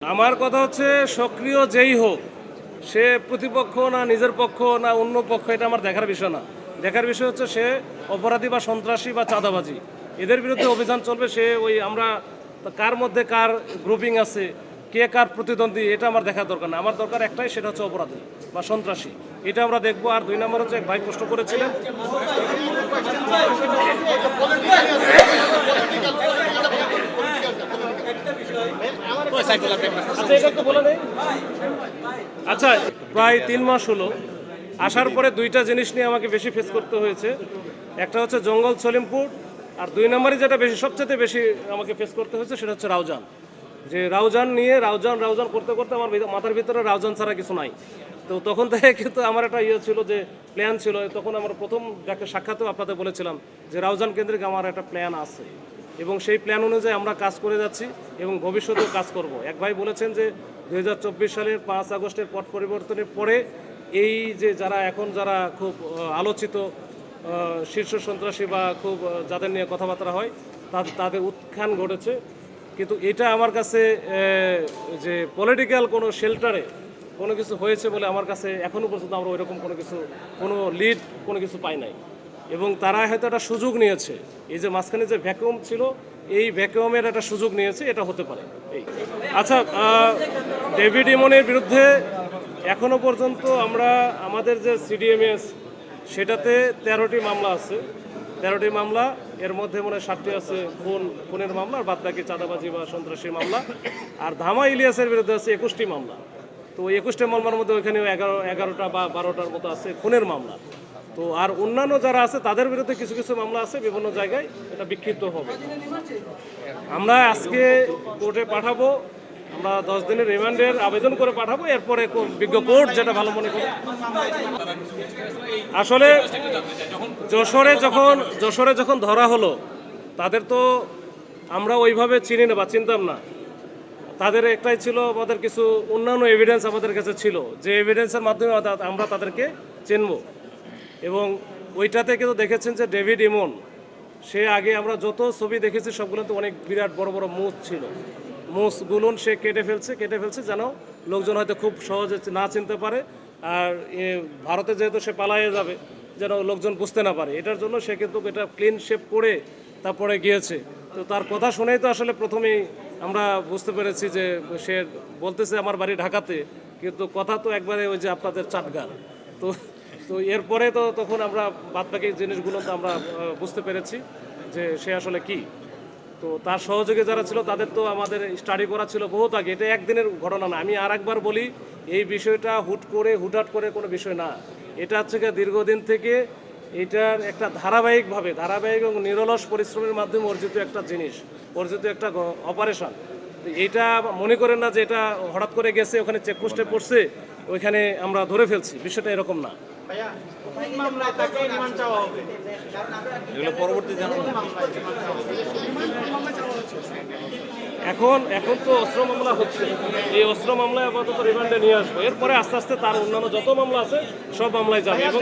আমার কথা হচ্ছে সক্রিয় যেই হোক সে প্রতিপক্ষ না নিজের পক্ষ না অন্য পক্ষ, এটা আমার দেখার বিষয় না। দেখার বিষয় হচ্ছে সে অপরাধী বা সন্ত্রাসী বা চাঁদাবাজি, এদের বিরুদ্ধে অভিযান চলবে। সে ওই আমরা কার মধ্যে কার গ্রুপিং আছে, কে কার প্রতিদ্বন্দ্বী, এটা আমার দেখার দরকার না। আমার দরকার একটাই, সেটা হচ্ছে অপরাধী বা সন্ত্রাসী, এটা আমরা দেখবো। আর দুই নম্বর হচ্ছে, এক ভাই প্রশ্ন করেছিলেন আচ্ছা, প্রায় 3 মাস হলো আসার পরে দুইটা জিনিস নিয়ে আমাকে বেশি ফেস করতে হয়েছে। একটা হচ্ছে জঙ্গল সলিমপুর, আর দুই নম্বরই যেটা সবচেয়ে বেশি আমাকে ফেস করতে হয়েছে সেটা হচ্ছে রাউজান। যে রাউজান নিয়ে রাউজান করতে করতে আমার মাথার ভিতরে রাউজান ছাড়া কিছু নাই। তো তখন থেকে কিন্তু আমার একটা ছিল, যে প্ল্যান ছিল। তখন আমার প্রথম যাকে সাক্ষাতেও আপনাদের বলেছিলাম যে রাউজান কেন্দ্রিক আমার একটা প্ল্যান আছে, এবং সেই প্ল্যান অনুযায়ী আমরা কাজ করে যাচ্ছি এবং ভবিষ্যতেও কাজ করব। এক ভাই বলেছেন যে 2024 সালের 5 আগস্টের পট পরিবর্তনের পরে এই যে যারা খুব আলোচিত শীর্ষ সন্ত্রাসী বা খুব যাদের নিয়ে কথাবার্তা হয়, তাদের উত্থান ঘটেছে। কিন্তু এটা আমার কাছে যে পলিটিক্যাল কোনো শেল্টারে কোনো কিছু হয়েছে বলে আমার কাছে এখনও পর্যন্ত আমরা ওইরকম কোনো লিড কোনো কিছু পাই নাই। এবং তারা হয়তো একটা সুযোগ নিয়েছে, এই যে মাঝখানে যে ভ্যাকুয়াম ছিল, এই ভ্যাকুয়ামের একটা সুযোগ নিয়েছে, এটা হতে পারে। এই আচ্ছা, ডেভিড ইমনের বিরুদ্ধে এখনো পর্যন্ত আমাদের যে সিডিএমএস, সেটাতে 13টি মামলা আছে। 13টি মামলা, এর মধ্যে মনে হয় 7টি আছে খুনের মামলা, আর বাদ বাকি চাঁদাবাজি বা সন্ত্রাসী মামলা। আর ধামা ইলিয়াসের বিরুদ্ধে আছে 21টি মামলা। তো 21টি মামলার মধ্যে ওইখানে 11টা বা 12টার মতো আছে খুনের মামলা। তো আর অন্যান্য যারা আছে তাদের বিরুদ্ধে কিছু কিছু মামলা আছে বিভিন্ন জায়গায়, এটা বিক্ষিপ্ত হবে। আমরা আজকে কোর্টে পাঠাবো, আমরা 10 দিনের রিমান্ডের আবেদন করে পাঠাবো। এরপরে বিজ্ঞ কোর্ট যেটা ভালো মনে করে। আসলে যশোরে যখন ধরা হলো, তাদের তো আমরা ওইভাবে চিনি না বা চিনতাম না। তাদের একটাই ছিল, আমাদের কিছু অন্যান্য এভিডেন্স আমাদের কাছে ছিল, যে এভিডেন্সের মাধ্যমে আমরা তাদেরকে চিনব। এবং ওইটাতে কিন্তু দেখেছেন যে ডেভিড ইমন, সে আগে আমরা যত ছবি দেখেছি সবগুলোতে অনেক বিরাট বড় বড় মুখ ছিল। মুখগুলো সে কেটে ফেলছে যেন লোকজন হয়তো খুব সহজে না চিনতে পারে। আর ভারতে যেহেতু সে পালায়ে যাবে, যেন লোকজন বুঝতে না পারে, এটার জন্য সে কিন্তু এটা ক্লিন শেপ করে তারপরে গিয়েছে। তো তার কথা শুনেই তো আসলে প্রথমেই আমরা বুঝতে পেরেছি যে সে বলতেছে আমার বাড়ি ঢাকাতে, কিন্তু কথা তো একবারে ওই যে আপনাদের চাটগার। তো এরপরে তো তখন আমরা বাদবাকি জিনিসগুলো তো আমরা বুঝতে পেরেছি যে সে আসলে কি। তো তার সহযোগী যারা ছিল তাদের তো আমাদের স্টাডি করা ছিল বহুত আগে, এটা একদিনের ঘটনা না। আমি আর একবার বলি, এই বিষয়টা হুটহাট করে কোনো বিষয় না। এটা হচ্ছে দীর্ঘদিন থেকে এটার একটা ধারাবাহিক এবং নিরলস পরিশ্রমের মাধ্যমে অর্জিত একটা জিনিস, অর্জিত একটা অপারেশন। এইটা মনে করেন না যে এটা হঠাৎ করে গেছে, ওখানে চেকপোস্টে পড়ছে, ওইখানে আমরা ধরে ফেলছি, বিষয়টা এরকম না। এখন তো অস্ত্র মামলা হচ্ছে, এই অস্ত্র মামলায় আপাতত রিমান্ডে নিয়ে আসবো। এরপরে আস্তে আস্তে তার অন্যান্য যত মামলা আছে সব মামলায় যাবে এবং